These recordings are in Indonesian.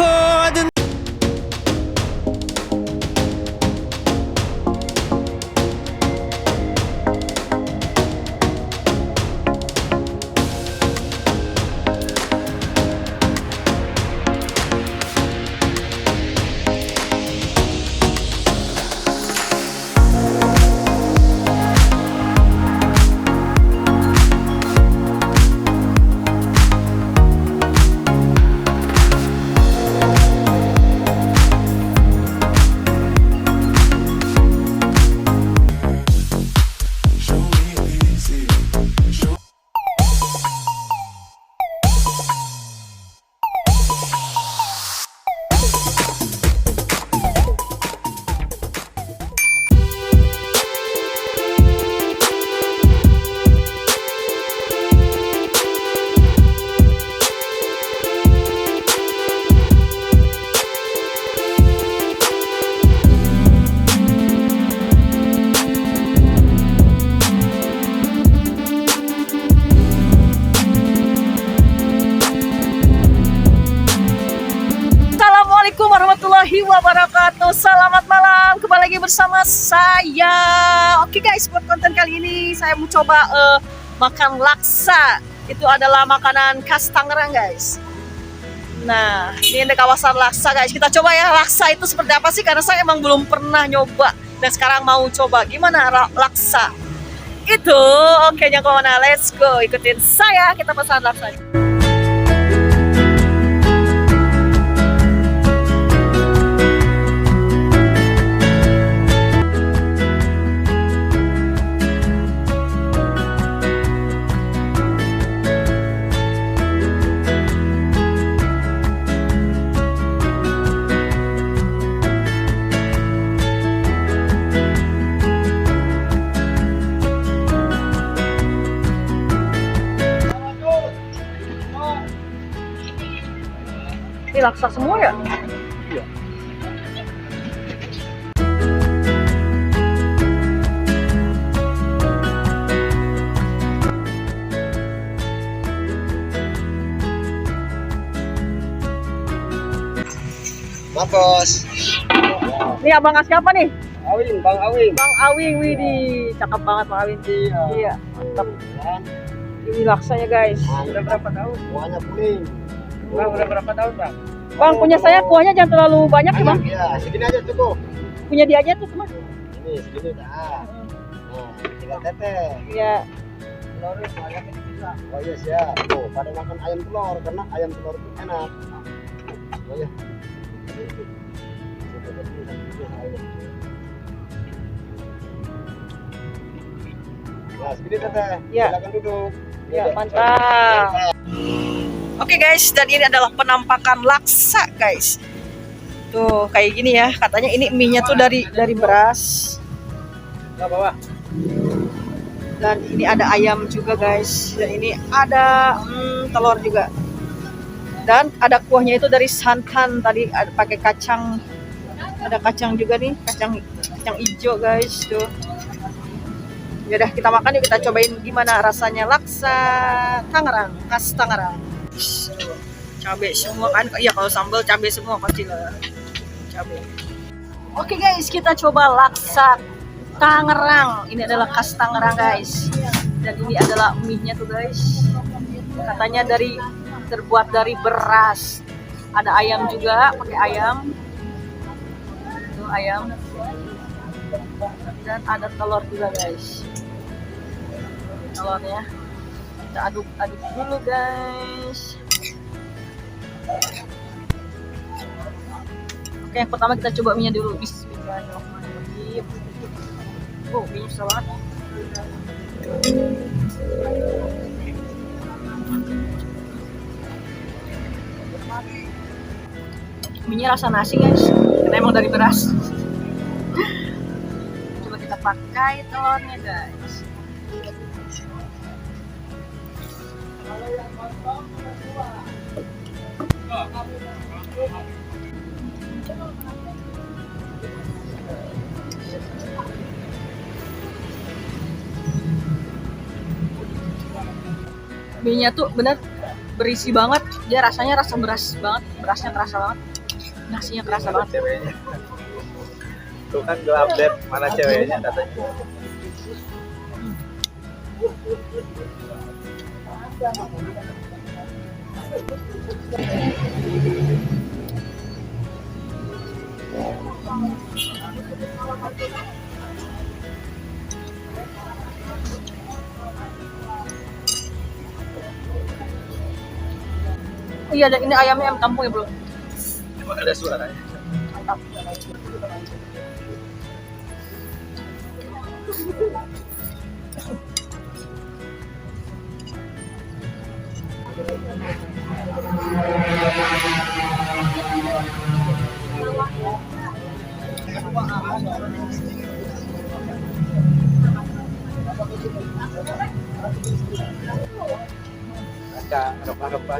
for the Assalamualaikum warahmatullahi wabarakatuh. Selamat malam, kembali lagi bersama saya. Oke guys, buat konten kali ini saya mau coba makan laksa. Itu adalah makanan khas Tangerang guys. Nah, ini ada kawasan laksa guys. Kita coba ya laksa itu seperti apa sih, karena saya emang belum pernah nyoba. Dan sekarang mau coba gimana laksa itu. Oke, jangan kemana, let's go, ikutin saya, kita pesan laksa. Ini laksa semua ya? Iya. Bos. Ini abang ngasih apa nih? Awing, Bang Awing. Bang Awing, widih, cakep banget Bang Awing. Iya, mantap. Ini laksanya guys. Udah berapa tahun? Kuahnya kuning. Bang, udah berapa tahun, Bang? Bang, punya saya kuahnya jangan terlalu banyak ya Bang. Iya, segini aja cukup. Punya dia aja tuh teman. Ini segini dah. Nah, tinggal teteh. Iya. Telurnya banyak ini bisa. Oh iya siap. Tuh, pada makan ayam telur karena ayam telur itu enak. Oh iya. Nah, segini teteh. Iya. Silakan duduk. Ya, mantap. Oke guys, dan ini adalah penampakan laksa guys. Tuh kayak gini ya, katanya ini mie-nya tuh dari beras. Nah, bawah. Dan ini ada ayam juga guys. Dan ini ada telur juga. Dan ada kuahnya itu dari santan tadi, ada pakai kacang. Ada kacang juga nih, kacang hijau guys tuh. Ya udah kita makan yuk, kita cobain gimana rasanya laksa Tangerang, khas Tangerang. Cabai semua kan, iya kalau sambal cabai semua pasti lah. Cabai. Oke guys, kita coba laksa Tangerang. Ini adalah khas Tangerang guys. Dan ini adalah mie-nya tuh guys. Katanya terbuat dari beras. Ada ayam juga, pakai ayam. Itu ayam. Dan ada telur juga guys. Telurnya kita aduk-aduk dulu guys. Oke, yang pertama kita coba mie-nya dulu. Bismillahirrahmanirrahim. Oh, mie-nya susah banget. Mie-nya rasa nasi guys, karena emang dari beras. Coba kita pakai telurnya guys. Mie-nya tuh bener berisi banget, dia rasanya rasa beras banget, berasnya terasa banget. Nasinya kerasa banget. Ceweknya. Tuh kan gue update mana ceweknya katanya. Iya, ini ayamnya ayam kampung ya bro. Emang ada suaranya. Mantap. Ada rempah-rempah.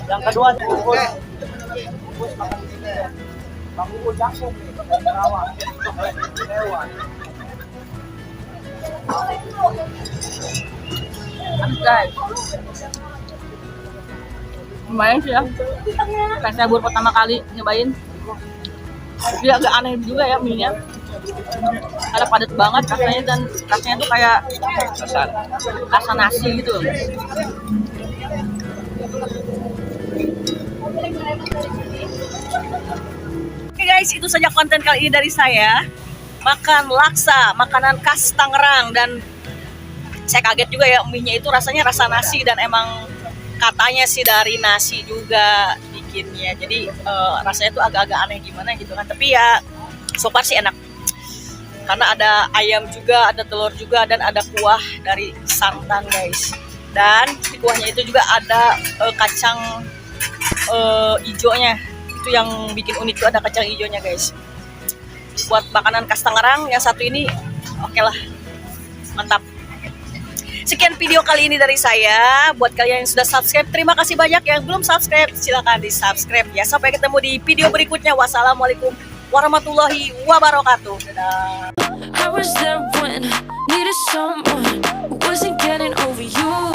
Yang kedua bungkus. Bungkus makan ini. Bang Uus langsung dari Karawang. Lewat. Guys, lumayan sih ya. Kayak saya baru pertama kali nyobain. Dia agak aneh juga ya mie-nya. Ada padat banget rasanya dan rasanya tuh kayak rasa nasi gitu. Oke guys, itu saja konten kali ini dari saya. Makan laksa, makanan khas Tangerang, dan saya kaget juga ya mie-nya itu rasanya rasa nasi dan emang katanya sih dari nasi juga bikinnya. Jadi rasanya tuh agak-agak aneh gimana gitu kan. Tapi ya so far sih enak. Karena ada ayam juga, ada telur juga, dan ada kuah dari santan guys. Dan di kuahnya itu juga ada kacang hijaunya. Itu yang bikin unik tuh, ada kacang hijaunya guys. Buat makanan khas Tangerang yang satu ini oke lah, mantap. Sekian video kali ini dari saya. Buat kalian yang sudah subscribe, terima kasih banyak. Yang belum subscribe, silahkan di subscribe ya. Sampai ketemu di video berikutnya. Wassalamualaikum warahmatullahi wabarakatuh. Dadah. I was there when I needed someone who wasn't getting over you.